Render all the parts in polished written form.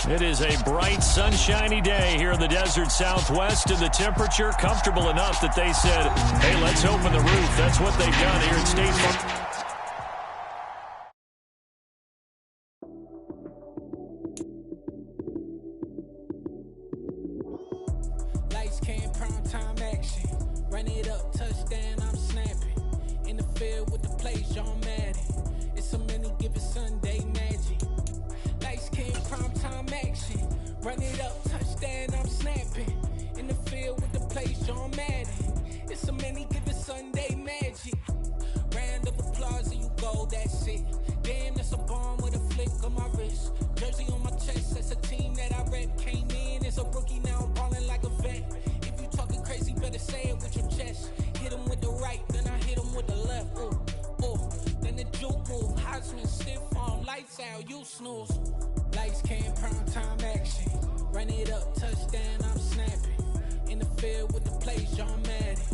It is a bright, sunshiny day here in the desert Southwest, and the temperature comfortable enough that they said, hey, let's open the roof. That's what they've done here at State Farm. Lights, cam, prime time action. Run it up, touchdown, I'm snapping. In the field with the plays, John Madden. It's a many given Sunday magic. Lights, cam, prime time action. Run it up, touchdown, I'm snapping. In the field with the plays, John Madden. It's a many given Sunday magic. Round of applause and you go, that's it. Damn, that's a bomb with a flick on my wrist. Jersey on my chest, that's a team that I rep. Came in as a rookie, now I'm ballin' like a vet. If you talking crazy, better say it with your chest. Hit him with the right, then I hit him with the left. Ooh, ooh. Then the juke move, Heisman, stiff arm, lights out, you snooze. Lights, cam, prime time action. Run it up, touchdown, I'm snapping. In the field with the plays, John Madden.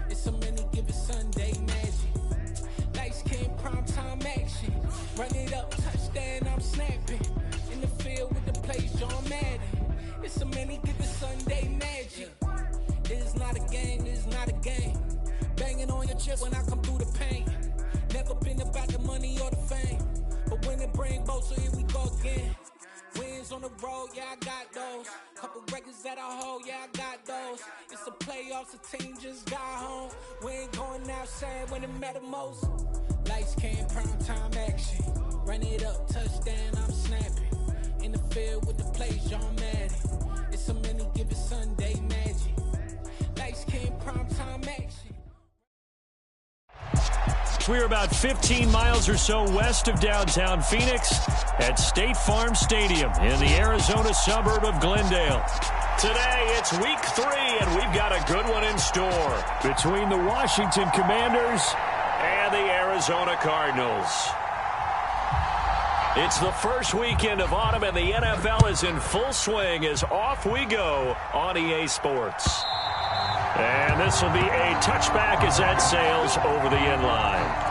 It's a many given Sunday magic. Lights, cam, prime time action. Run it up, touchdown, I'm snapping. In the field with the plays, John Madden. It's a many given Sunday magic. This is not a game, this is not a game. Banging on your chest when I come through the paint. Never been about the money or the fame. But when it bring both, so here we go again. Wins on the road, yeah, I got those. Couple records that I hold, yeah, I got those. It's the playoffs, the team just got home. We ain't going outside when it matter most. Lights, cam, prime time action. Run it up, touchdown, I'm snapping. In the field with the plays, John Madden. It's a many given Sunday magic. Lights, cam, prime time action. We're about 15 miles or so west of downtown Phoenix at State Farm Stadium in the Arizona suburb of Glendale. Today, it's week 3, and we've got a good one in store between the Washington Commanders and the Arizona Cardinals. It's the first weekend of autumn, and the NFL is in full swing as off we go on EA Sports. And this will be a touchback as that sails over the end line.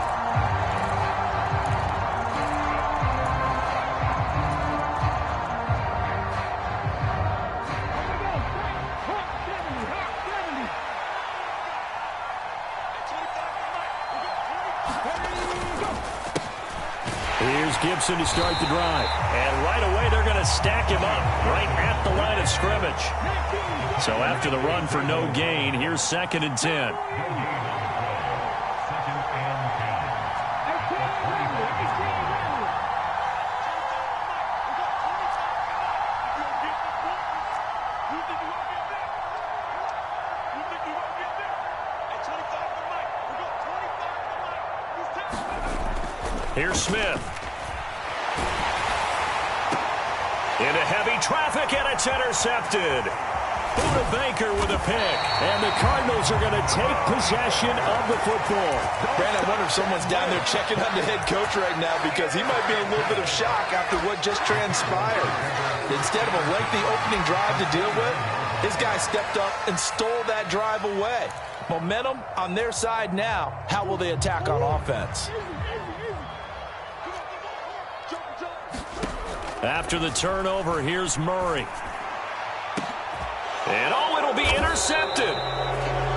Here's Gibson to start the drive. And right away, they're going to stack him up right at the line of scrimmage. So after the run for no gain, here's 2nd and 10. Here's Smith. Into heavy traffic, and it's intercepted. Buda Baker with a pick, and the Cardinals are going to take possession of the football. Brandon, I wonder if someone's down there checking on the head coach right now because he might be in a little bit of shock after what just transpired. Instead of a lengthy opening drive to deal with, his guy stepped up and stole that drive away. Momentum on their side now. How will they attack on offense? After the turnover, here's Murray. And it'll be intercepted.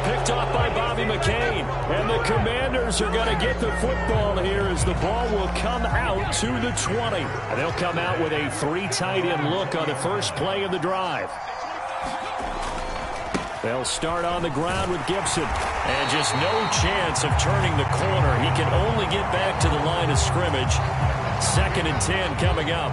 Picked off by Bobby McCain. And the Commanders are going to get the football here as the ball will come out to the 20. And they'll come out with a 3 tight end look on the first play of the drive. They'll start on the ground with Gibson. And just no chance of turning the corner. He can only get back to the line of scrimmage. 2nd and 10 coming up.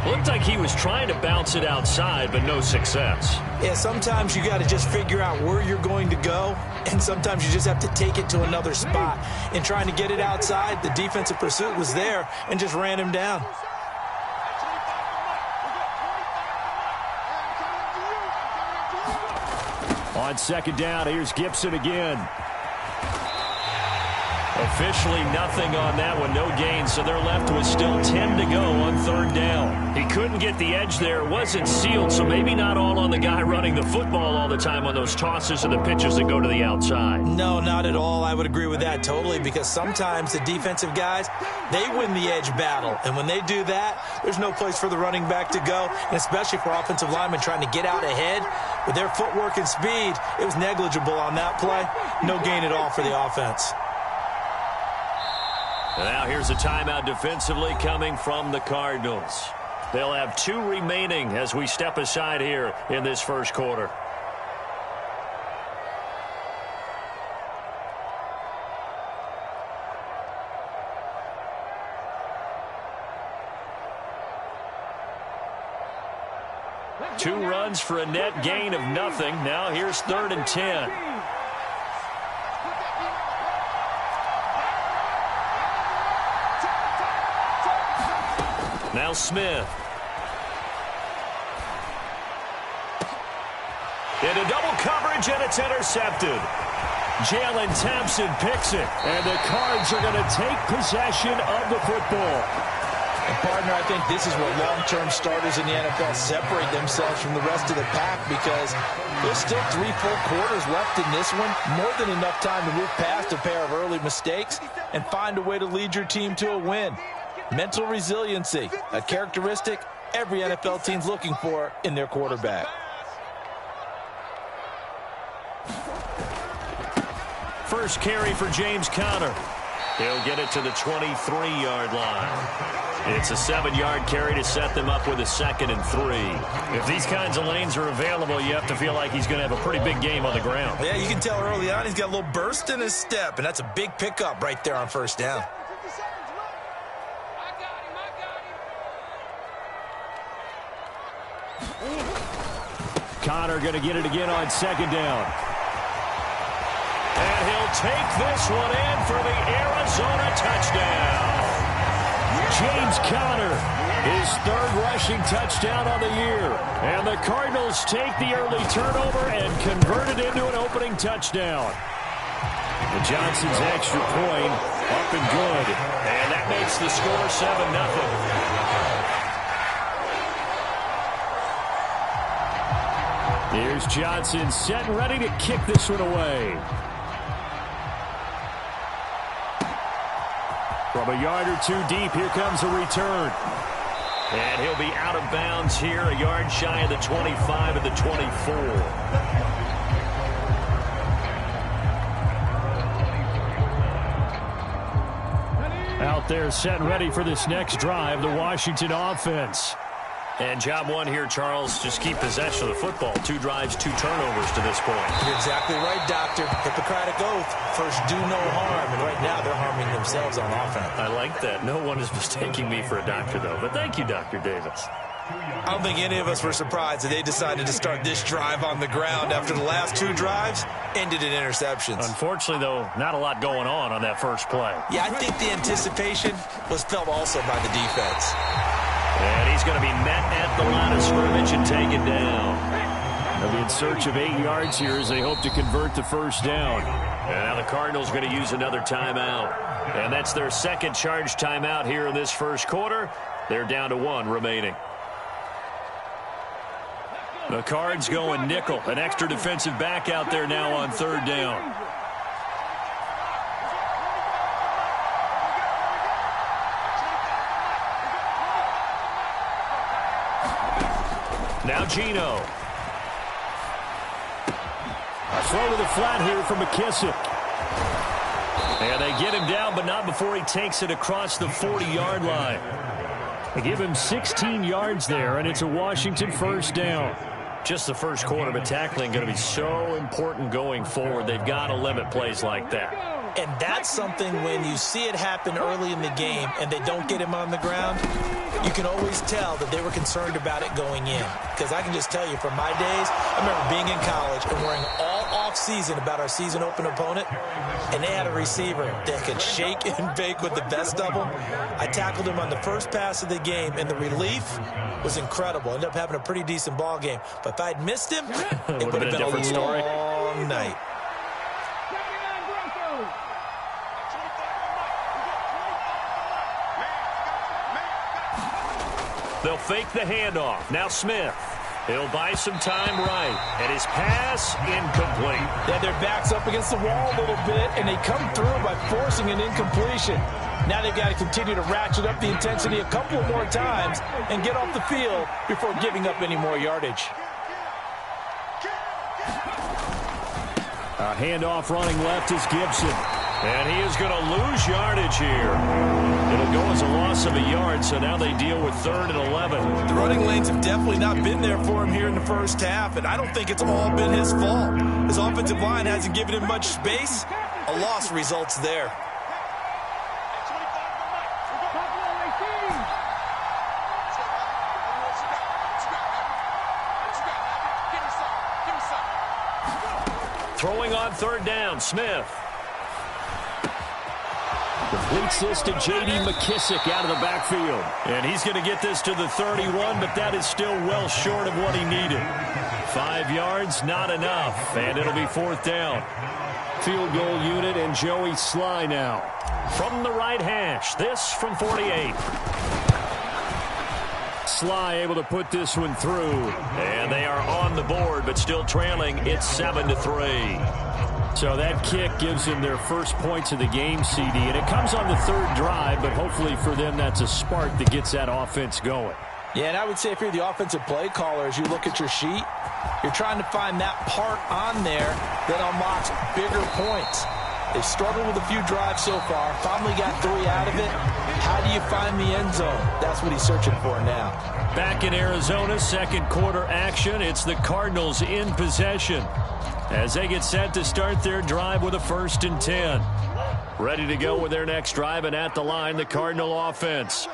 Looked like he was trying to bounce it outside, but no success. Yeah, sometimes you got to just figure out where you're going to go, and sometimes you just have to take it to another spot. In trying to get it outside, the defensive pursuit was there and just ran him down. On 2nd down, here's Gibson again. Officially nothing on that one, no gain, so they're left with still 10 to go on third down. He couldn't get the edge there, wasn't sealed, so maybe not all on the guy running the football all the time on those tosses and the pitches that go to the outside. No, not at all. I would agree with that totally, because sometimes the defensive guys, they win the edge battle, and when they do that, there's no place for the running back to go, and especially for offensive linemen trying to get out ahead. With their footwork and speed, it was negligible on that play. No gain at all for the offense. And now here's a timeout defensively coming from the Cardinals. They'll have 2 remaining as we step aside here in this first quarter. Two runs for a net gain of nothing. Now here's 3rd and 10. Now Smith. Into double coverage, and it's intercepted. Jalen Thompson picks it, and the Cards are going to take possession of the football. And partner, I think this is where long-term starters in the NFL separate themselves from the rest of the pack, because there's still 3 full quarters left in this one. More than enough time to move past a pair of early mistakes and find a way to lead your team to a win. Mental resiliency, a characteristic every NFL team's looking for in their quarterback. First carry for James Conner. He'll get it to the 23-yard line. It's a 7-yard carry to set them up with a 2nd and 3. If these kinds of lanes are available, you have to feel like he's going to have a pretty big game on the ground. Yeah, you can tell early on he's got a little burst in his step, and that's a big pickup right there on first down. Conner going to get it again on 2nd down. And he'll take this one in for the Arizona touchdown. James Conner, his 3rd rushing touchdown on the year. And the Cardinals take the early turnover and convert it into an opening touchdown. And Johnson's extra point up and good. And that makes the score 7-0. Here's Johnson set and ready to kick this one away. From a yard or 2 deep, here comes a return. And he'll be out of bounds here, a yard shy of the 25 of the 24. Out there set and ready for this next drive, the Washington offense. And job 1 here, Charles, just keep possession of the football. 2 drives, 2 turnovers to this point. You're exactly right, Doctor. Hippocratic oath, first do no harm. And right now they're harming themselves on offense. I like that. No one is mistaking me for a doctor, though. But thank you, Dr. Davis. I don't think any of us were surprised that they decided to start this drive on the ground after the last 2 drives ended in interceptions. Unfortunately, though, not a lot going on that first play. Yeah, I think the anticipation was felt also by the defense. And he's going to be met at the line of scrimmage and taken down. They'll be in search of 8 yards here as they hope to convert the first down. And now the Cardinals going to use another timeout. And that's their 2nd charge timeout here in this first quarter. They're down to 1 remaining. The Cards going nickel. An extra defensive back out there now on 3rd down. Now Geno. Throw to the flat here from McKissick. And they get him down, but not before he takes it across the 40-yard line. They give him 16 yards there, and it's a Washington first down. Just the first quarter, but tackling going to be so important going forward. They've got to limit plays like that. And that's something when you see it happen early in the game and they don't get him on the ground, you can always tell that they were concerned about it going in. Because I can just tell you from my days, I remember being in college and worrying all off-season about our season open opponent, and they had a receiver that could shake and bake with the best of them. I tackled him on the first pass of the game, and the relief was incredible. Ended up having a pretty decent ball game. But if I'd missed him, it would have been a long night. They'll fake the handoff. Now Smith. He'll buy some time right. And his pass incomplete. Yeah, their back's up against the wall a little bit, and they come through by forcing an incompletion. Now they've got to continue to ratchet up the intensity a couple more times and get off the field before giving up any more yardage. A handoff running left is Gibson. And he is going to lose yardage here. It'll go as a loss of a yard, so now they deal with 3rd and 11. The running lanes have definitely not been there for him here in the first half, and I don't think it's all been his fault. His offensive line hasn't given him much space. A loss results there. Throwing on 3rd down, Smith. Completes this to J.D. McKissick out of the backfield. And he's going to get this to the 31, but that is still well short of what he needed. 5 yards, not enough, and it'll be 4th down. Field goal unit and Joey Sly now. From the right hash, this from 48. Sly able to put this one through. And they are on the board, but still trailing. It's 7-3. So that kick gives them their first points of the game, CD. And it comes on the 3rd drive, but hopefully for them that's a spark that gets that offense going. Yeah, and I would say if you're the offensive play caller, as you look at your sheet, you're trying to find that part on there that unlocks bigger points. They've struggled with a few drives so far, finally got 3 out of it. How do you find the end zone? That's what he's searching for now. Back in Arizona, 2nd quarter action. It's the Cardinals in possession as they get set to start their drive with a 1st and 10. Ready to go with their next drive, and at the line, the Cardinal offense.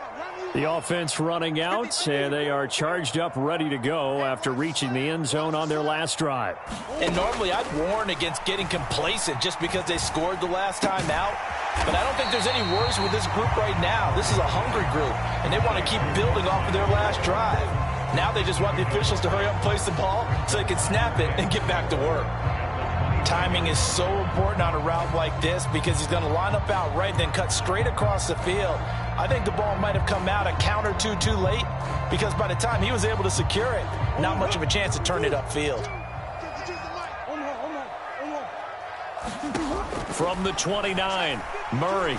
The offense running out, and they are charged up, ready to go after reaching the end zone on their last drive. And normally I'd warn against getting complacent just because they scored the last time out. But I don't think there's any worries with this group right now. This is a hungry group, and they want to keep building off of their last drive. Now they just want the officials to hurry up and place the ball so they can snap it and get back to work. Timing is so important on a route like this because he's going to line up out right and then cut straight across the field. I think the ball might have come out a count or two too late because by the time he was able to secure it, not much of a chance to turn it upfield. From the 29, Murray.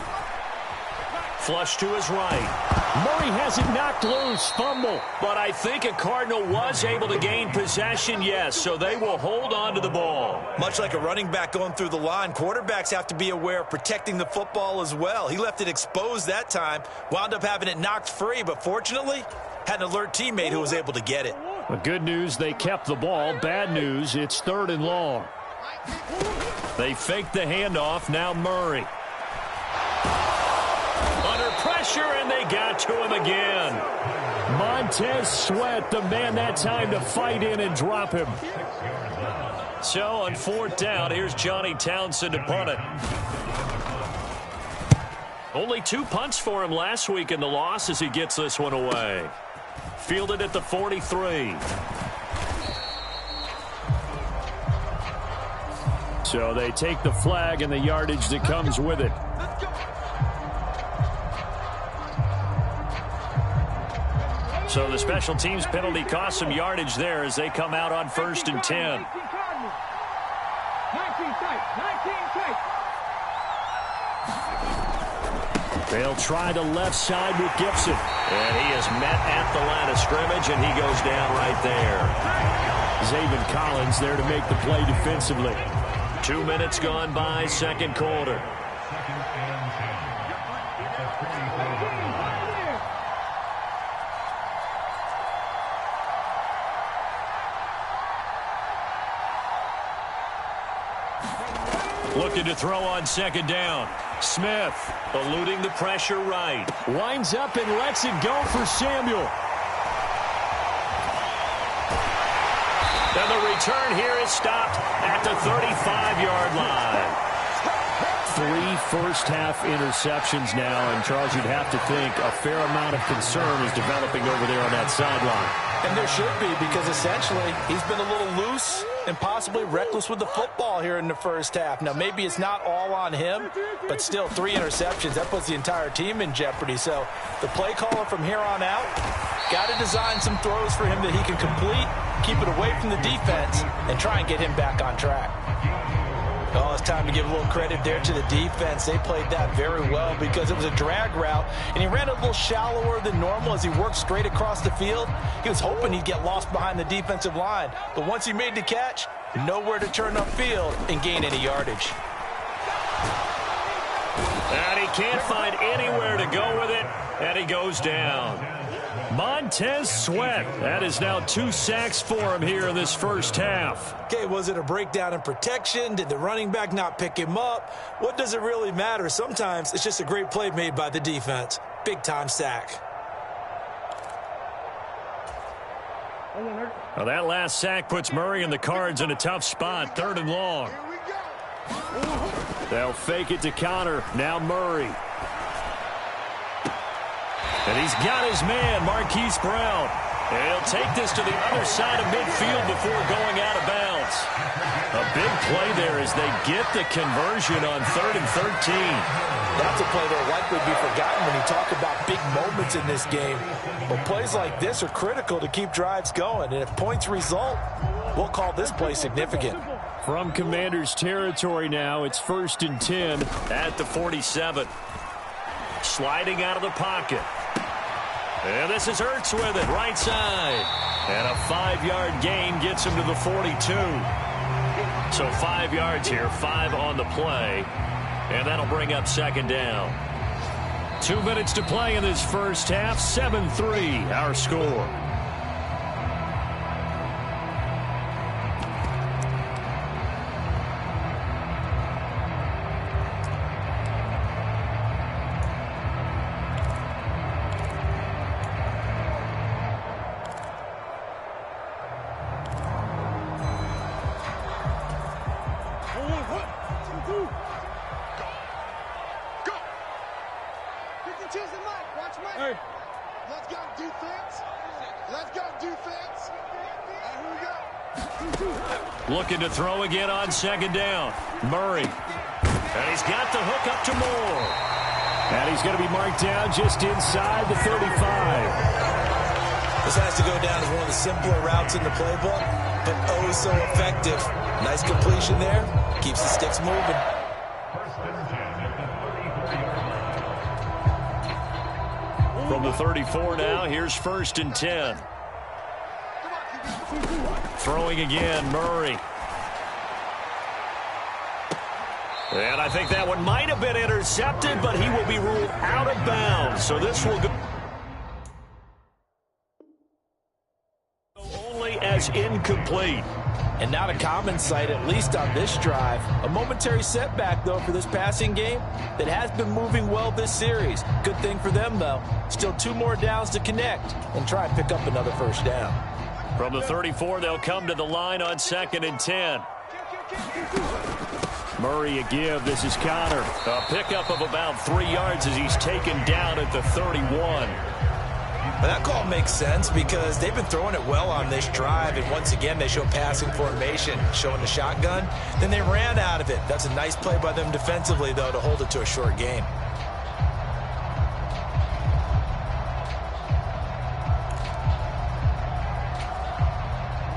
Flush to his right. Murray has it knocked loose. Fumble. But I think a Cardinal was able to gain possession, yes, so they will hold on to the ball. Much like a running back going through the line, quarterbacks have to be aware of protecting the football as well. He left it exposed that time, wound up having it knocked free, but fortunately, had an alert teammate who was able to get it. The good news, they kept the ball. Bad news, it's 3rd and long. They faked the handoff, now Murray. Under pressure, and they got to him again. Montez Sweat, the man that time to fight in and drop him. So on 4th down, here's Johnny Townsend to punt it. Only 2 punts for him last week in the loss as he gets this one away. Fielded at the 43. So they take the flag and the yardage that comes with it. So the special teams penalty cost some yardage there as they come out on 1st and 10. They'll try the left side with Gibson. And he is met at the line of scrimmage, and he goes down right there. Zaven Collins there to make the play defensively. 2 minutes gone by, 2nd quarter. Looking to throw on 2nd down. Smith eluding the pressure right. Winds up and lets it go for Samuel. And the return here is stopped at the 35-yard line. 3 first-half interceptions now, and Charles, you'd have to think a fair amount of concern is developing over there on that sideline. And there should be, because essentially he's been a little loose and possibly reckless with the football here in the first half. Now, maybe it's not all on him, but still 3 interceptions. That puts the entire team in jeopardy. So the play caller from here on out got to design some throws for him that he can complete, keep it away from the defense, and try and get him back on track. Oh, it's time to give a little credit there to the defense. They played that very well because it was a drag route, and he ran a little shallower than normal as he worked straight across the field. He was hoping he'd get lost behind the defensive line, but once he made the catch, nowhere to turn upfield and gain any yardage. And he can't find anywhere to go with it, and he goes down. Montez Sweat, that is now 2 sacks for him here in this first half. Okay, was it a breakdown in protection? Did the running back not pick him up? What does it really matter? Sometimes it's just a great play made by the defense. Big-time sack. Well, that last sack puts Murray and the Cards in a tough spot, 3rd and long. They'll fake it to Connor. Now Murray. And he's got his man, Marquise Brown. And he'll take this to the other side of midfield before going out of bounds. A big play there as they get the conversion on 3rd and 13. That's a play that will likely be forgotten when you talk about big moments in this game. But plays like this are critical to keep drives going. And if points result, we'll call this play significant. From Commander's territory now, it's 1st and 10 at the 47. Sliding out of the pocket. And this is Ertz with it, right side. And a 5-yard gain gets him to the 42. So 5 yards here, 5 on the play. And that'll bring up 2nd down. 2 minutes to play in this first half, 7-3 our score. Looking to throw again on 2nd down. Murray. And he's got the hook up to Moore. And he's going to be marked down just inside the 35. This has to go down as one of the simpler routes in the playbook, but oh so effective. Nice completion there. Keeps the sticks moving. From the 34 now, here's 1st and 10. Throwing again, Murray. And I think that one might have been intercepted, but he will be ruled out of bounds. So this will go only as incomplete. And not a common sight, at least on this drive. A momentary setback, though, for this passing game that has been moving well this series. Good thing for them, though. Still 2 more downs to connect and try and pick up another 1st down. From the 34, they'll come to the line on 2nd and 10. Murray a give. This is Connor. A pickup of about 3 yards as he's taken down at the 31. Well, that call makes sense because they've been throwing it well on this drive, and once again they show passing formation, showing the shotgun. Then they ran out of it. That's a nice play by them defensively, though, to hold it to a short gain.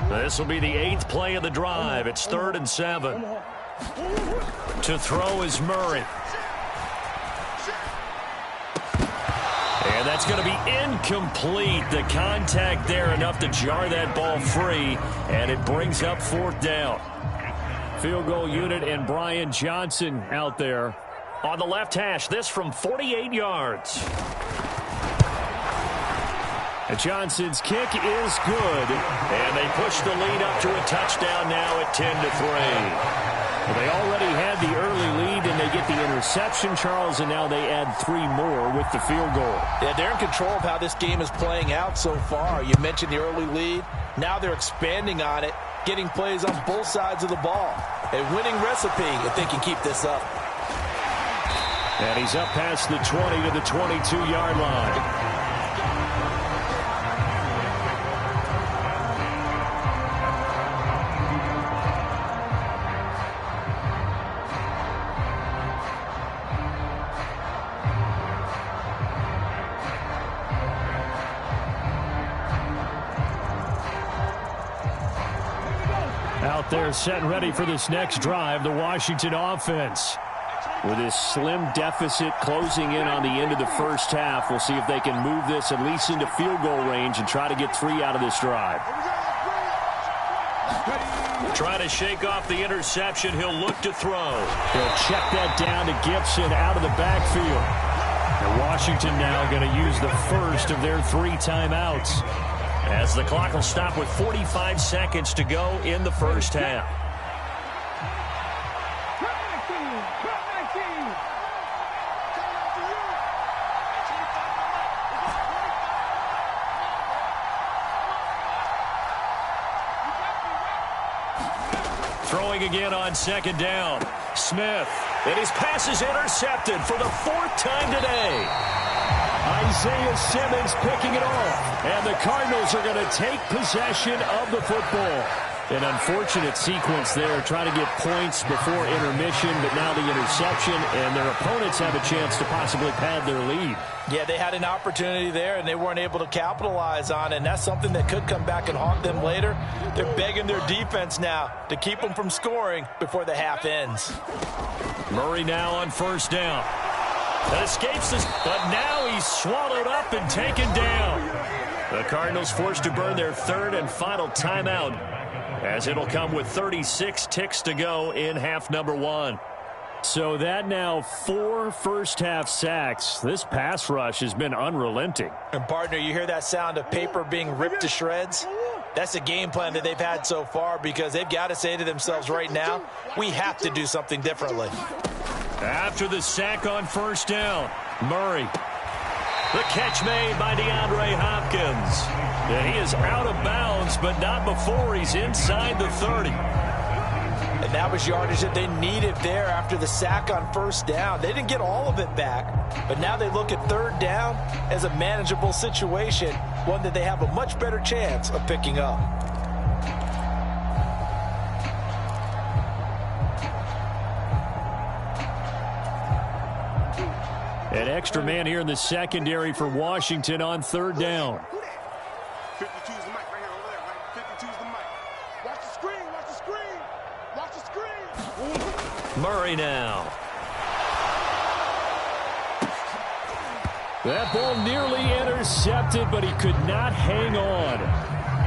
This will be the 8th play of the drive. It's 3rd and 7. To throw is Murray. And that's going to be incomplete. The contact there enough to jar that ball free, and it brings up 4th down. Field goal unit and Brian Johnson out there on the left hash. This from 48 yards. And Johnson's kick is good, and they push the lead up to a touchdown now at 10-3. Well, they already had the early lead, and they get the interception, Charles, and now they add 3 more with the field goal. Yeah, they're in control of how this game is playing out so far. You mentioned the early lead. Now they're expanding on it, getting plays on both sides of the ball. A winning recipe if they can keep this up. And he's up past the 20 to the 22-yard line. Out there set and ready for this next drive, the Washington offense. With this slim deficit closing in on the end of the first half, we'll see if they can move this at least into field goal range and try to get 3 out of this drive. Trying to shake off the interception. He'll look to throw. He'll check that down to Gibson out of the backfield. And Washington now going to use the first of their 3 timeouts, as the clock will stop with 45 seconds to go in the first half. Throwing again on second down. Smith, and his pass is intercepted for the 4th time today. Isaiah Simmons picking it off, and the Cardinals are going to take possession of the football. An unfortunate sequence there, trying to get points before intermission, but now the interception, and their opponents have a chance to possibly pad their lead. Yeah, they had an opportunity there, and they weren't able to capitalize on it, and that's something that could come back and haunt them later. They're begging their defense now to keep them from scoring before the half ends. Murray now on first down. That escapes this, but now he's swallowed up and taken down. The Cardinals forced to burn their 3rd and final timeout, as it'll come with 36 ticks to go in half number 1. So that now 4 first-half sacks. This pass rush has been unrelenting. And, partner, you hear that sound of paper being ripped to shreds? That's a game plan that they've had so far, because they've got to say to themselves right now, we have to do something differently. After the sack on first down, Murray. The catch made by DeAndre Hopkins. And he is out of bounds, but not before he's inside the 30. And that was yardage that they needed there after the sack on first down. They didn't get all of it back, but now they look at 3rd down as a manageable situation, one that they have a much better chance of picking up. An extra man here in the secondary for Washington on 3rd down. 52's the mic right here over there, right? 52's the mic. Watch the screen, watch the screen. Watch the screen. Murray now. That ball nearly intercepted, but he could not hang on.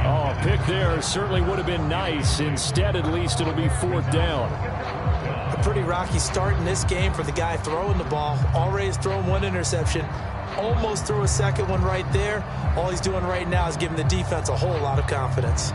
Oh, a pick there certainly would have been nice. Instead, at least, it'll be 4th down. A pretty rocky start in this game for the guy throwing the ball. Already has thrown 1 interception. Almost threw a second one right there. All he's doing right now is giving the defense a whole lot of confidence.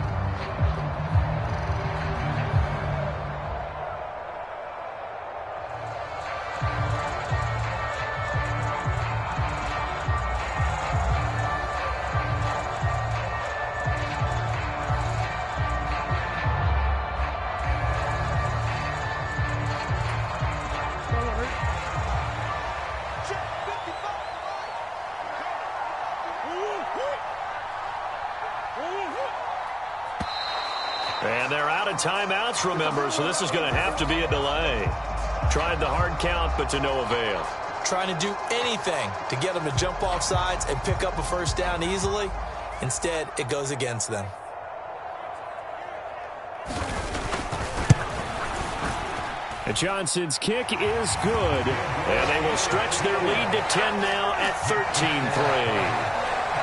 And they're out of timeouts, remember, so this is going to have to be a delay. Tried the hard count, but to no avail. Trying to do anything to get them to jump off sides and pick up a first down easily. Instead, it goes against them. And Johnson's kick is good, and they will stretch their lead to 10 now at 13-3.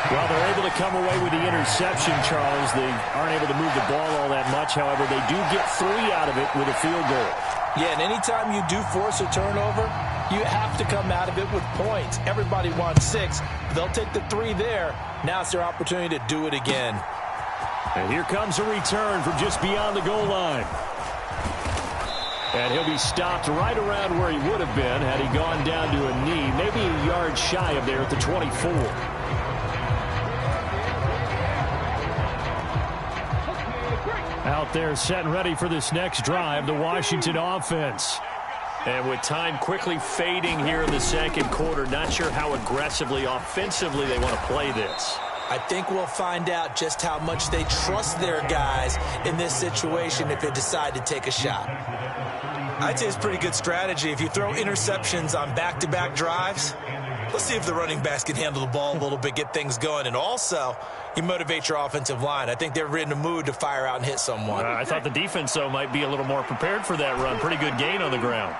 Well, they're able to come away with the interception, Charles. They aren't able to move the ball all that much. However, they do get 3 out of it with a field goal. Yeah, and anytime you do force a turnover, you have to come out of it with points. Everybody wants 6. They'll take the 3 there. Now it's their opportunity to do it again. And here comes a return from just beyond the goal line. And he'll be stopped right around where he would have been had he gone down to a knee, maybe a yard shy of there at the 24. Out there set and ready for this next drive, the Washington offense. And with time quickly fading here in the second quarter, not sure how aggressively, offensively they want to play this. I think we'll find out just how much they trust their guys in this situation if they decide to take a shot. I'd say it's pretty good strategy. If you throw interceptions on back-to-back drives, let's see if the running backs can handle the ball a little bit, get things going. And also, you motivate your offensive line. I think they're in the mood to fire out and hit someone. I thought the defense, though, might be a little more prepared for that run. Pretty good gain on the ground.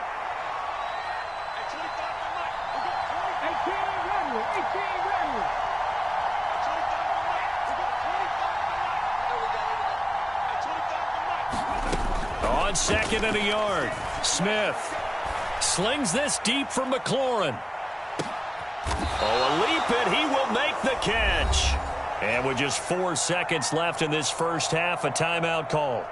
On second and a yard, Smith slings this deep for McLaurin. Oh, a leap, and he will make the catch. And with just 4 seconds left in this first half, a timeout call.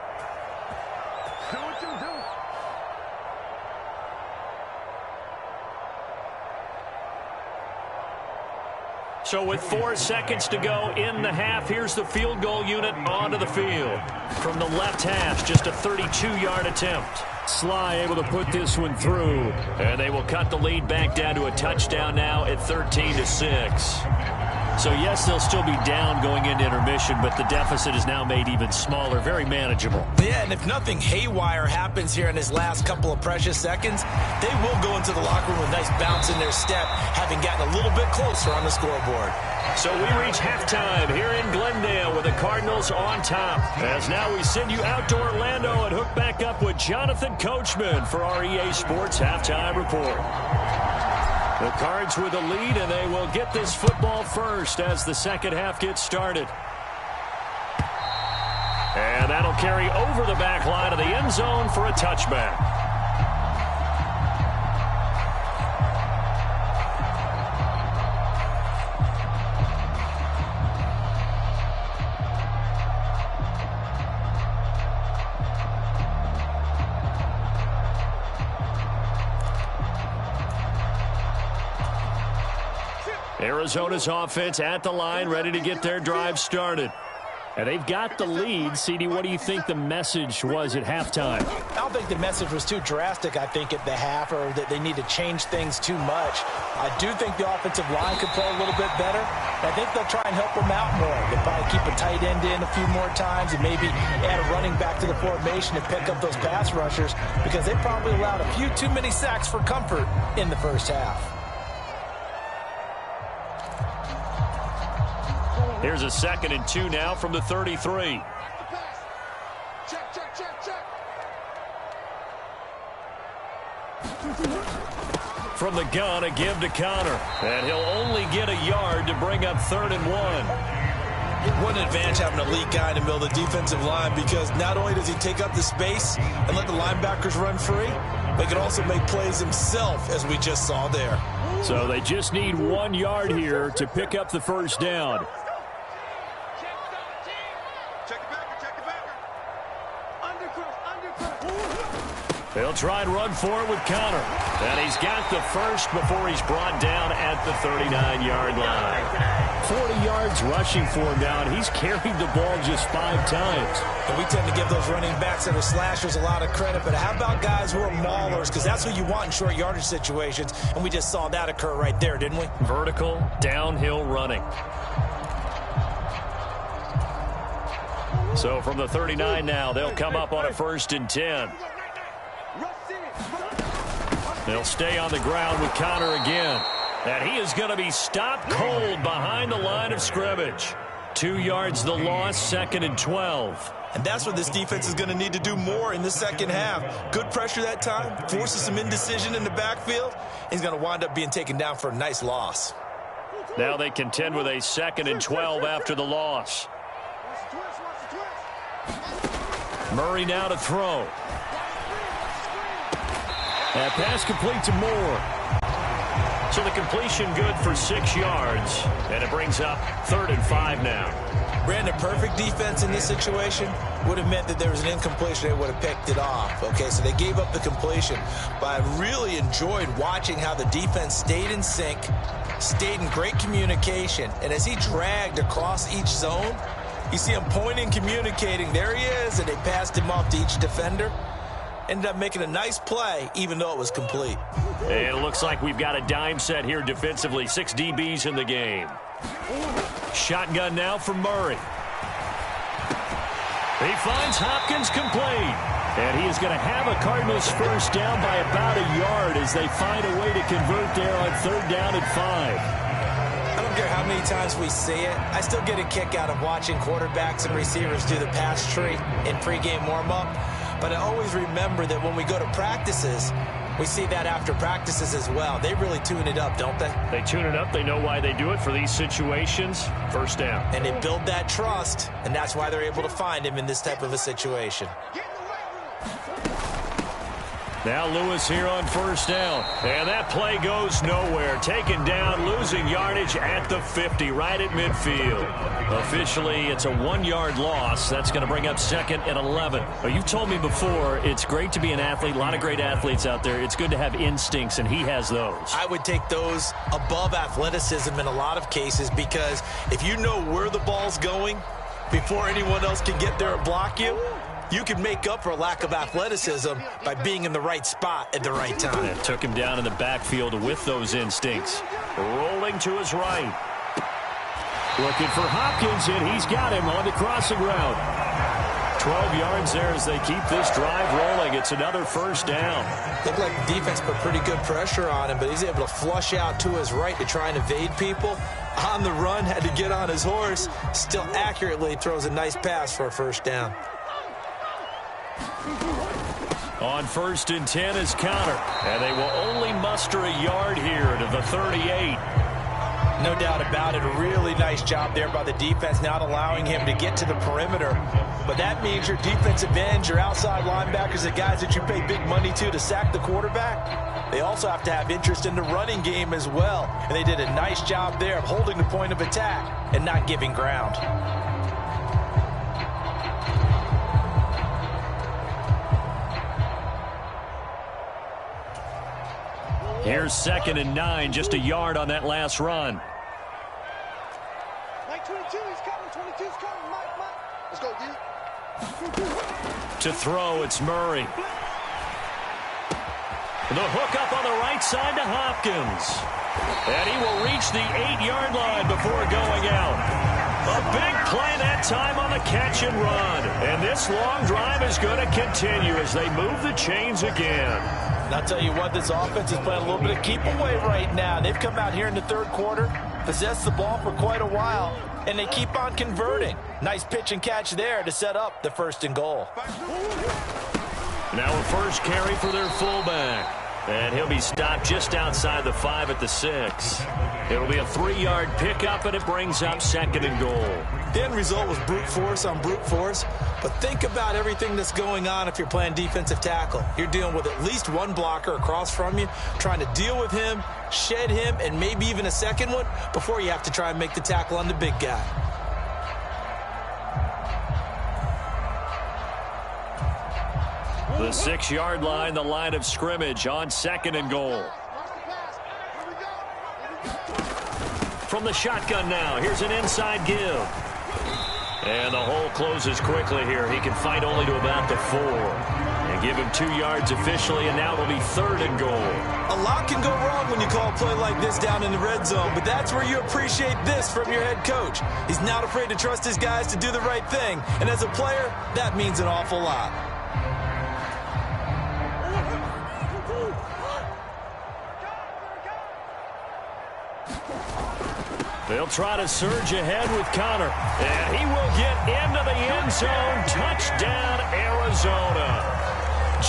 So with 4 seconds to go in the half, here's the field goal unit onto the field. From the left hash, just a 32-yard attempt. Sly able to put this one through. And they will cut the lead back down to a touchdown now at 13-6. So, yes, they'll still be down going into intermission, but the deficit is now made even smaller, very manageable. Yeah, and if nothing haywire happens here in his last couple of precious seconds, they will go into the locker room with a nice bounce in their step, having gotten a little bit closer on the scoreboard. So we reach halftime here in Glendale with the Cardinals on top. As now we send you out to Orlando and hook back up with Jonathan Coachman for our EA Sports Halftime Report. The Cards with the lead, and they will get this football first as the second half gets started. And that'll carry over the back line of the end zone for a touchback. Arizona's offense at the line, ready to get their drive started. And they've got the lead. CD, what do you think the message was at halftime? I don't think the message was too drastic, I think, at the half, or that they need to change things too much. I do think the offensive line could play a little bit better. I think they'll try and help them out more. They'll probably keep a tight end in a few more times and maybe add a running back to the formation and pick up those pass rushers, because they probably allowed a few too many sacks for comfort in the first half. Here's a 2nd and 2 now from the 33. Check, check, check, check. From the gun, a give to Connor. And he'll only get a yard to bring up 3rd and 1. What an advantage having a elite guy in the middle of the defensive line, because not only does he take up the space and let the linebackers run free, but he can also make plays himself, as we just saw there. So they just need 1 yard here to pick up the first down. They'll try and run for it with Connor. And he's got the first before he's brought down at the 39-yard line. 40 yards rushing for him now, and he's carried the ball just 5 times. And we tend to give those running backs that are slashers a lot of credit, but how about guys who are maulers? Because that's what you want in short yardage situations, and we just saw that occur right there, didn't we? Vertical, downhill running. So from the 39 now, they'll come up on a 1st and 10. They'll stay on the ground with Connor again. And he is going to be stopped cold behind the line of scrimmage. 2 yards the loss, 2nd and 12. And that's what this defense is going to need to do more in the second half. Good pressure that time, forces some indecision in the backfield. He's going to wind up being taken down for a nice loss. Now they contend with a 2nd and 12 after the loss. Murray now to throw. That pass complete to Moore. So the completion good for 6 yards. And it brings up 3rd and 5 now. Brandon, perfect defense in this situation would have meant that there was an incompletion. They would have picked it off. Okay, so they gave up the completion. But I really enjoyed watching how the defense stayed in sync, stayed in great communication. And as he dragged across each zone, you see him pointing, communicating. There he is, and they passed him off to each defender. ended up making a nice play, even though it was complete. And it looks like we've got a dime set here defensively. 6 DBs in the game. Shotgun now for Murray. He finds Hopkins complete. And he is going to have a Cardinals first down by about a yard as they find a way to convert there on 3rd down and 5. I don't care how many times we see it. I still get a kick out of watching quarterbacks and receivers do the pass tree in pregame warm-up. But I always remember that when we go to practices, we see that after practices as well. They really tune it up, don't they? They tune it up. They know why they do it for these situations. First down. And they build that trust, and that's why they're able to find him in this type of a situation. Now Lewis here on 1st down. And that play goes nowhere. Taken down, losing yardage at the 50, right at midfield. Officially, it's a 1-yard loss. That's going to bring up 2nd and 11. But you've told me before, it's great to be an athlete. A lot of great athletes out there. It's good to have instincts, and he has those. I would take those above athleticism in a lot of cases, because if you know where the ball's going before anyone else can get there and block you, you can make up for a lack of athleticism by being in the right spot at the right time. And took him down in the backfield with those instincts. Rolling to his right. Looking for Hopkins, and he's got him on the crossing route. 12 yards there as they keep this drive rolling. It's another 1st down. Looked like the defense put pretty good pressure on him, but he's able to flush out to his right to try and evade people. On the run, had to get on his horse. Still accurately throws a nice pass for a 1st down. On 1st and 10 is Connor. And they will only muster a yard here to the 38. No doubt about it. A really nice job there by the defense, not allowing him to get to the perimeter. But that means your defensive ends, your outside linebackers, the guys that you pay big money to sack the quarterback, they also have to have interest in the running game as well. And they did a nice job there of holding the point of attack and not giving ground. Here's 2nd and 9, just a yard on that last run. Mike 22, he's coming, 22's coming, Mike. Let's go, D. To throw, it's Murray. The hook up on the right side to Hopkins. And he will reach the 8-yard line before going out. A big play that time on the catch and run. And this long drive is going to continue as they move the chains again. And I'll tell you what, this offense is playing a little bit of keep away right now. They've come out here in the 3rd quarter, possessed the ball for quite a while, and they keep on converting. Nice pitch and catch there to set up the 1st and goal. Now a first carry for their fullback. And he'll be stopped just outside the 5 at the 6. It'll be a 3-yard pickup, and it brings up 2nd and goal. The end result was brute force on brute force. But think about everything that's going on if you're playing defensive tackle. You're dealing with at least one blocker across from you, trying to deal with him, shed him, and maybe even a second one before you have to try and make the tackle on the big guy. The 6-yard line, the line of scrimmage on 2nd and goal. From the shotgun now, here's an inside give. And the hole closes quickly here. He can fight only to about the 4. And give him 2 yards officially, and now it'll be 3rd and goal. A lot can go wrong when you call a play like this down in the red zone, but that's where you appreciate this from your head coach. He's not afraid to trust his guys to do the right thing. And as a player, that means an awful lot. They'll try to surge ahead with Connor. And he will get into the end zone. Touchdown, Arizona.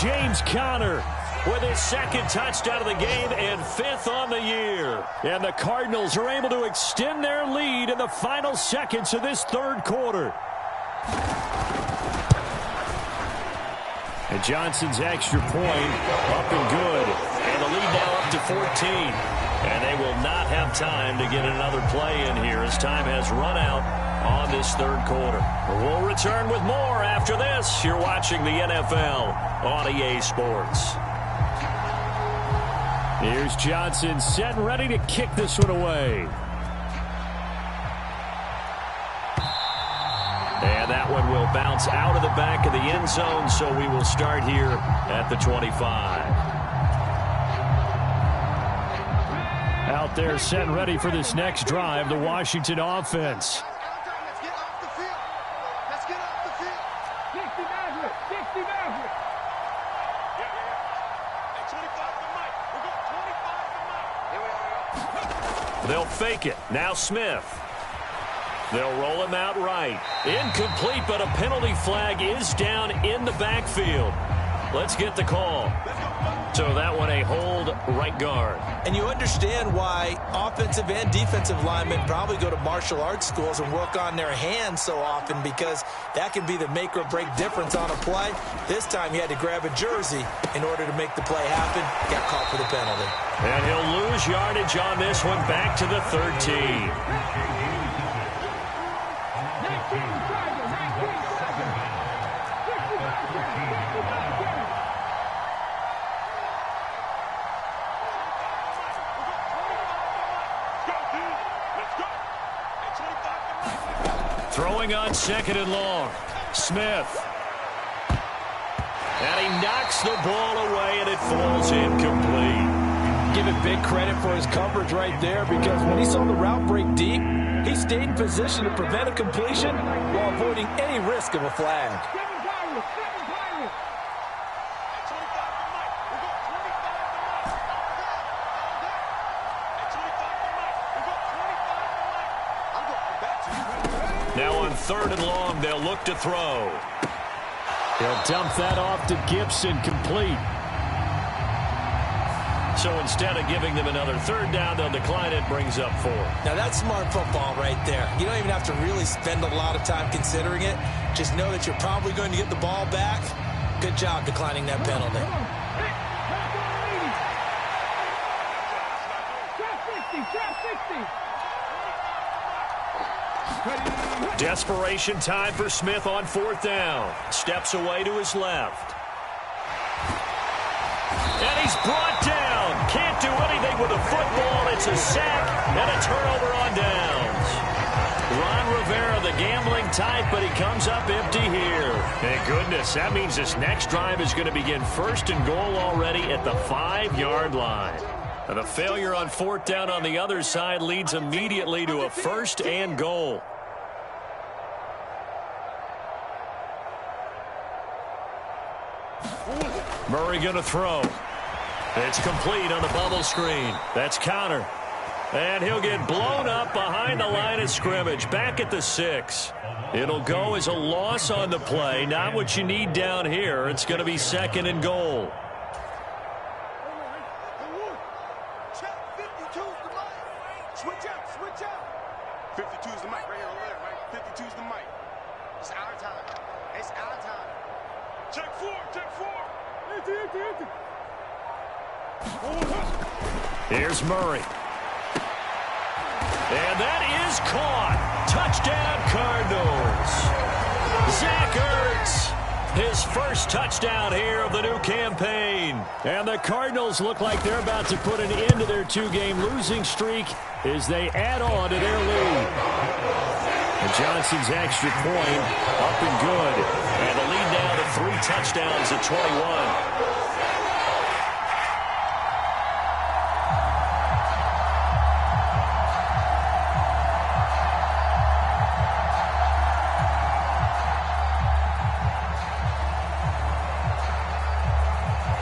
James Conner with his 2nd touchdown of the game and 5th on the year. And the Cardinals are able to extend their lead in the final seconds of this 3rd quarter. And Johnson's extra point up and good. And the lead now up to 14. And they will not have time to get another play in here as time has run out on this 3rd quarter. We'll return with more after this. You're watching the NFL on EA Sports. Here's Johnson set and ready to kick this one away. And that one will bounce out of the back of the end zone, so we will start here at the 25. Out there set and ready for this next drive, the Washington offense. Let's get off the field. Let's get off the field. 60 Maverick. 60 Maverick. Yeah. Hey, 25 to Mike. We're going 25 to Mike. Here we are. They'll fake it. Now Smith. They'll roll him out right. Incomplete, but a penalty flag is down in the backfield. Let's get the call. So that one a hold right guard. And you understand why offensive and defensive linemen probably go to martial arts schools and work on their hands so often, because that can be the make or break difference on a play. This time he had to grab a jersey in order to make the play happen. Got caught for the penalty. And he'll lose yardage on this one, back to the 13. Throwing on second and long. Smith. And he knocks the ball away, and it falls incomplete. Give it big credit for his coverage right there, because when he saw the route break deep, he stayed in position to prevent a completion while avoiding any risk of a flag. Now on third and long, they'll look to throw. He'll dump that off to Gibson, complete. So instead of giving them another third down, they'll decline it, brings up 4. Now that's smart football right there. You don't even have to really spend a lot of time considering it. Just know that you're probably going to get the ball back. Good job declining that penalty. Desperation time for Smith on fourth down. Steps away to his left. And he's brought down. Can't do anything with a football. It's a sack and a turnover on downs. Ron Rivera, the gambling type, but he comes up empty here. Thank goodness. That means this next drive is going to begin first and goal already at the 5-yard line. And the failure on fourth down on the other side leads immediately to a first and goal. Murray going to throw. It's complete on the bubble screen. That's counter. And he'll get blown up behind the line of scrimmage. Back at the 6. It'll go as a loss on the play. Not what you need down here. It's going to be second and goal. Check 52's the mic. Switch out, switch out. 52's the mic right here over there, right? 52's the mic. It's our time. It's our time. Check 4, check 4. Here's Murray. And that is caught. Touchdown, Cardinals. Zach Ertz, his first touchdown here of the new campaign. And the Cardinals look like they're about to put an end to their 2-game losing streak as they add on to their lead. And Johnson's extra point up and good. And the lead now to 3 touchdowns at 21.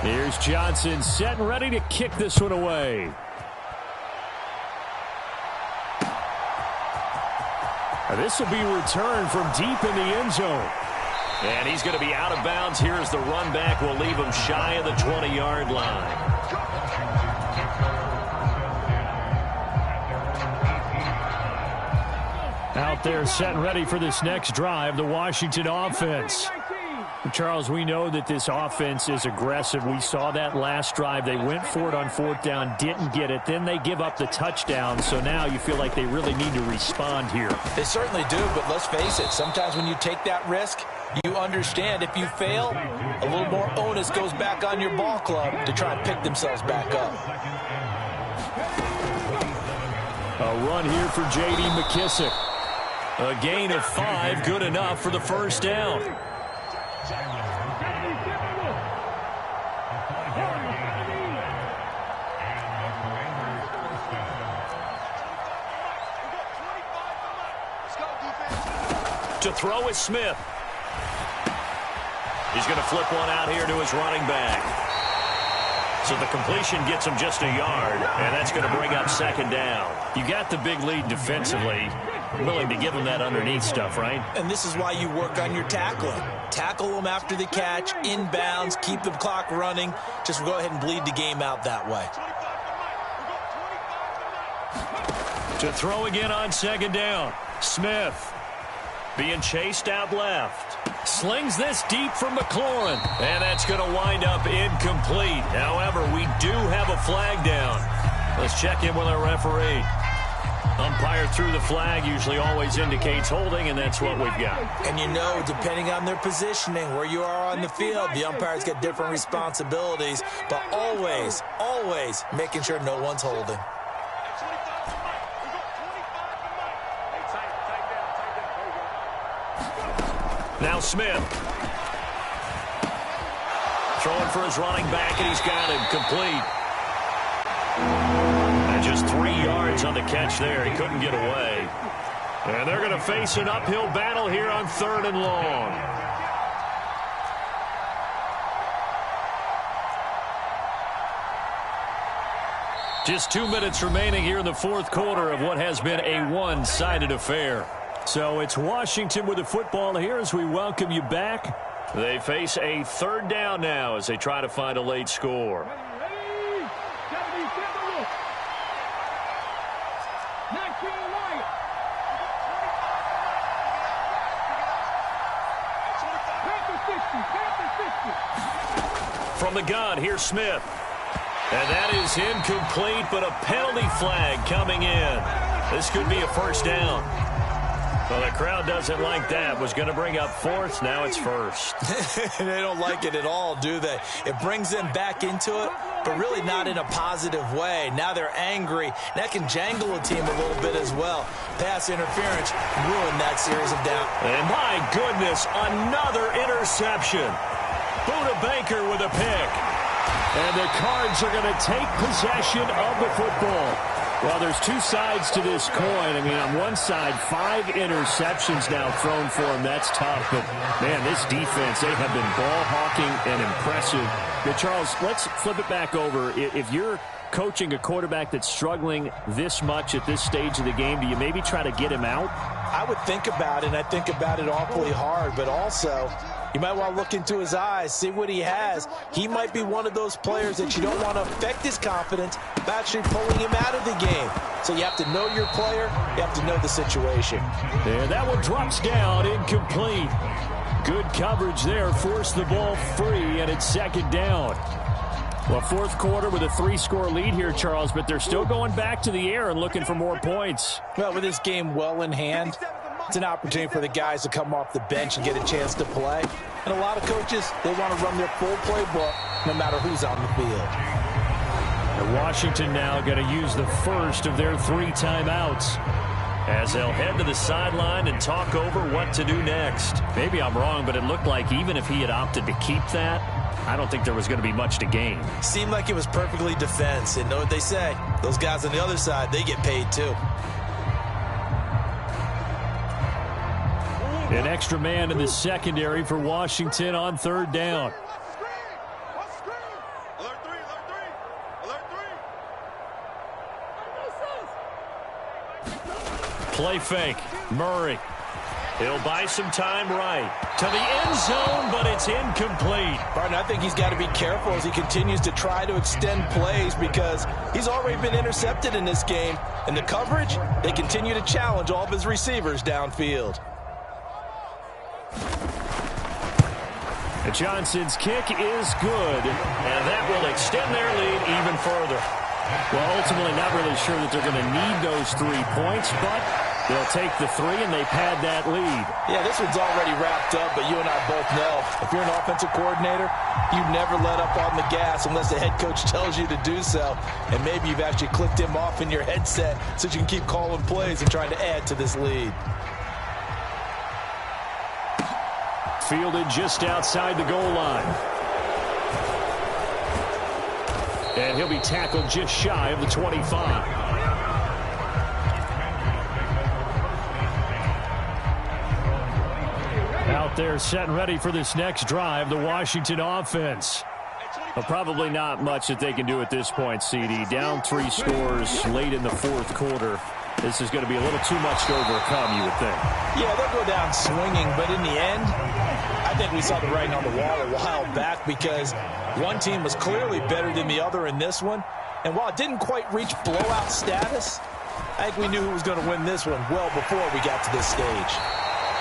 Here's Johnson set and ready to kick this one away. This will be returned from deep in the end zone. And he's going to be out of bounds here as the run back will leave him shy of the 20-yard line. Out there set and ready for this next drive, the Washington offense. Charles, we know that this offense is aggressive. We saw that last drive. They went for it on fourth down, didn't get it. Then they give up the touchdown. So now you feel like they really need to respond here. They certainly do, but let's face it. Sometimes when you take that risk, you understand if you fail, a little more onus goes back on your ball club to try and pick themselves back up. A run here for J.D. McKissick. A gain of 5, good enough for the first down. To throw is Smith. He's going to flip one out here to his running back. So the completion gets him just a yard, and that's going to bring up second down. You got the big lead defensively. Willing to give them that underneath stuff, right? And this is why you work on your tackling. Tackle them after the catch, inbounds, keep the clock running. Just go ahead and bleed the game out that way. To throw again on second down. Smith being chased out left. Slings this deep for McLaurin. And that's going to wind up incomplete. However, we do have a flag down. Let's check in with our referee. Umpire threw the flag, usually always indicates holding, and that's what we've got. And you know, depending on their positioning, where you are on the field, the umpire's got different responsibilities, but always, always making sure no one's holding. Now Smith. Throwing for his running back, and he's got him complete. And just 3 yards on the catch there. He couldn't get away. And they're going to face an uphill battle here on 3rd and long. Just 2 minutes remaining here in the 4th quarter of what has been a one-sided affair. So it's Washington with the football here as we welcome you back. They face a 3rd down now as they try to find a late score. From the gun, here's Smith. And that is incomplete, but a penalty flag coming in. This could be a first down. Well, the crowd doesn't like that. Was going to bring up 4th. Now it's 1st. They don't like it at all, do they? It brings them back into it, but really not in a positive way. Now they're angry. That can jangle a team a little bit as well. Pass interference ruined that series of downs. And my goodness, another interception. Buda Baker with a pick. And the Cards are going to take possession of the football. Well, there's 2 sides to this coin. I mean, on one side, 5 interceptions now thrown for him. That's tough. But, man, this defense, they have been ball hawking and impressive. But, Charles, let's flip it back over. If you're coaching a quarterback that's struggling this much at this stage of the game, do you maybe try to get him out? I would think about it, and I think about it awfully hard. But also, you might want to look into his eyes, see what he has. He might be one of those players that you don't want to affect his confidence by actually pulling him out of the game. So you have to know your player. You have to know the situation. And that one drops down, incomplete. Good coverage there, forced the ball free, and it's 2nd down. Well, 4th quarter with a 3-score lead here, Charles, but they're still going back to the air and looking for more points. Well, with this game well in hand, it's an opportunity for the guys to come off the bench and get a chance to play. And a lot of coaches, they want to run their full playbook no matter who's on the field. And Washington now going to use the first of their 3 timeouts as they'll head to the sideline and talk over what to do next. Maybe I'm wrong, but it looked like even if he had opted to keep that, I don't think there was going to be much to gain. Seemed like it was perfectly defense. And know what they say? Those guys on the other side, they get paid too. An extra man in the secondary for Washington on 3rd down. Play fake. Murray. He'll buy some time right. To the end zone, but it's incomplete. Barton, I think he's got to be careful as he continues to try to extend plays because he's already been intercepted in this game. And the coverage, they continue to challenge all of his receivers downfield. Johnson's kick is good, and that will extend their lead even further. Well, ultimately not really sure that they're going to need those 3 points, but they'll take the 3 and they pad that lead. Yeah, this one's already wrapped up, but you and I both know if you're an offensive coordinator, you never let up on the gas unless the head coach tells you to do so. And maybe you've actually clicked him off in your headset so you can keep calling plays and trying to add to this lead. Fielded just outside the goal line. And he'll be tackled just shy of the 25. Out there set and ready for this next drive, the Washington offense. Well, probably not much that they can do at this point, CD. Down 3 scores late in the fourth quarter. This is going to be a little too much to overcome, you would think. Yeah, they'll go down swinging, but in the end, I think we saw the writing on the wall a while back because one team was clearly better than the other in this one. And while it didn't quite reach blowout status, I think we knew who was going to win this one well before we got to this stage.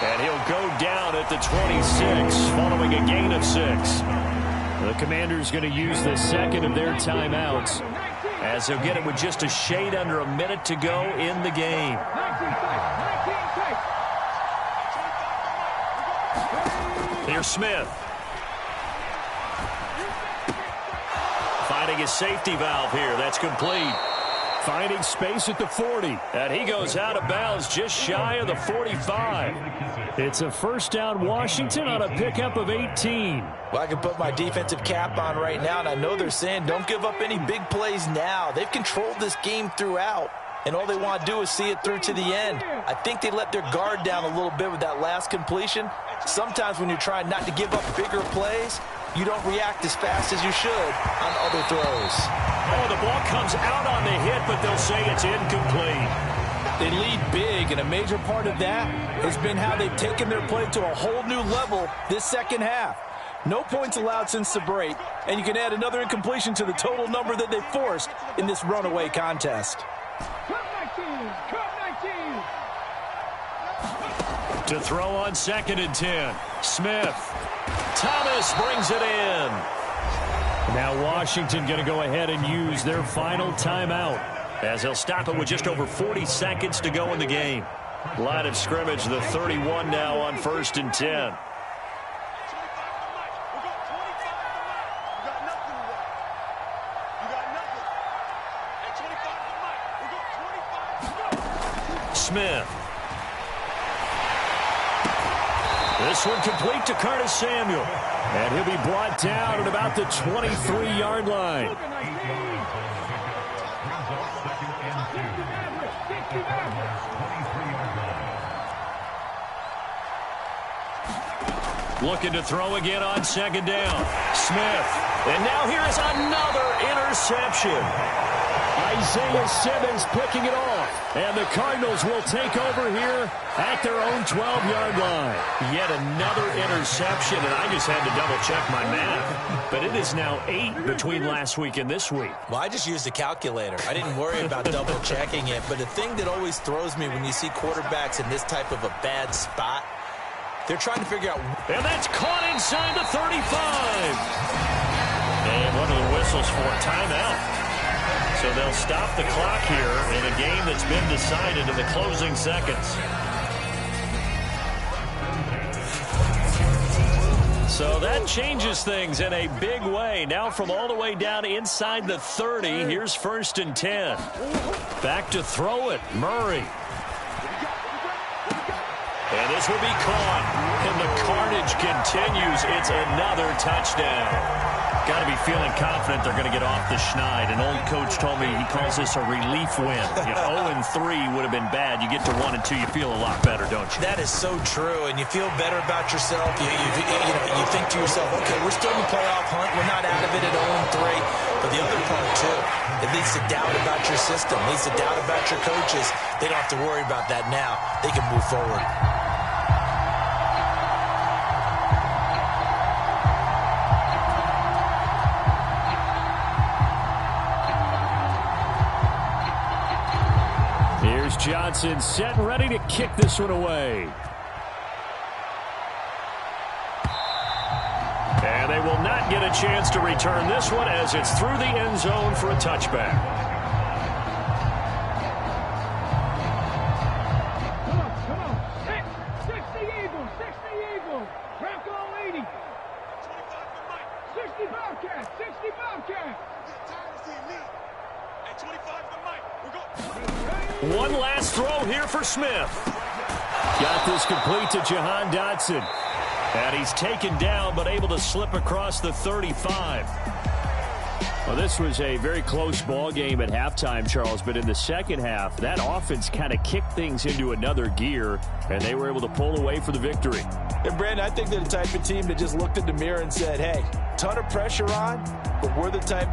And he'll go down at the 26 following a gain of 6. The Commanders going to use the second of their timeouts as they'll get it with just a shade under a minute to go in the game. Here's Smith. Finding his safety valve here. That's complete. Finding space at the 40. And he goes out of bounds just shy of the 45. It's a first down Washington on a pickup of 18. Well, I can put my defensive cap on right now, and I know they're saying don't give up any big plays now. They've controlled this game throughout, and all they want to do is see it through to the end. I think they let their guard down a little bit with that last completion. Sometimes when you're trying not to give up bigger plays, you don't react as fast as you should on other throws. Oh, the ball comes out on the hit, but they'll say it's incomplete. They lead big, and a major part of that has been how they've taken their play to a whole new level this second half. No points allowed since the break, and you can add another incompletion to the total number that they forced in this runaway contest. To throw on 2nd and 10. Smith. Thomas brings it in. Now Washington going to go ahead and use their final timeout as they'll stop it with just over 40 seconds to go in the game. Line of scrimmage, the 31 now on 1st and 10. Smith. This one complete to Curtis Samuel. And he'll be brought down at about the 23-yard line. Looking to throw again on 2nd down. Smith. And now here is another interception. Isaiah Simmons picking it off. And the Cardinals will take over here at their own 12-yard line. Yet another interception, and I just had to double-check my math. But it is now 8 between last week and this week. Well, I just used a calculator. I didn't worry about double-checking it. But the thing that always throws me when you see quarterbacks in this type of a bad spot, they're trying to figure out. And that's caught inside the 35. And one of the whistles for a timeout. So they'll stop the clock here in a game that's been decided in the closing seconds. So that changes things in a big way. Now from all the way down inside the 30, here's 1st and 10. Back to throw it, Murray. And this will be caught. And the carnage continues. It's another touchdown. Got to be feeling confident they're going to get off the schneid. An old coach told me he calls this a relief win. 0-3 would have been bad. You get to 1-2, you feel a lot better, don't you? That is so true, and you feel better about yourself. You think to yourself, okay, we're still in the playoff hunt. We're not out of it at 0-3. But the other part, too, it leads to doubt about your system. It leads to doubt about your coaches. They don't have to worry about that now. They can move forward. Johnson set and ready to kick this one away. And they will not get a chance to return this one as it's through the end zone for a touchback. Come on. 60 Eagles. Bronco 80. 60 Bobcat. 60 Bobcat. One last throw here for Smith. Got this complete to Jahan Dotson. And he's taken down, but able to slip across the 35. Well, this was a very close ball game at halftime, Charles, but in the second half, that offense kind of kicked things into another gear, and they were able to pull away for the victory. And, Brandon, I think they're the type of team that just looked in the mirror and said, hey, ton of pressure on, but we're the type of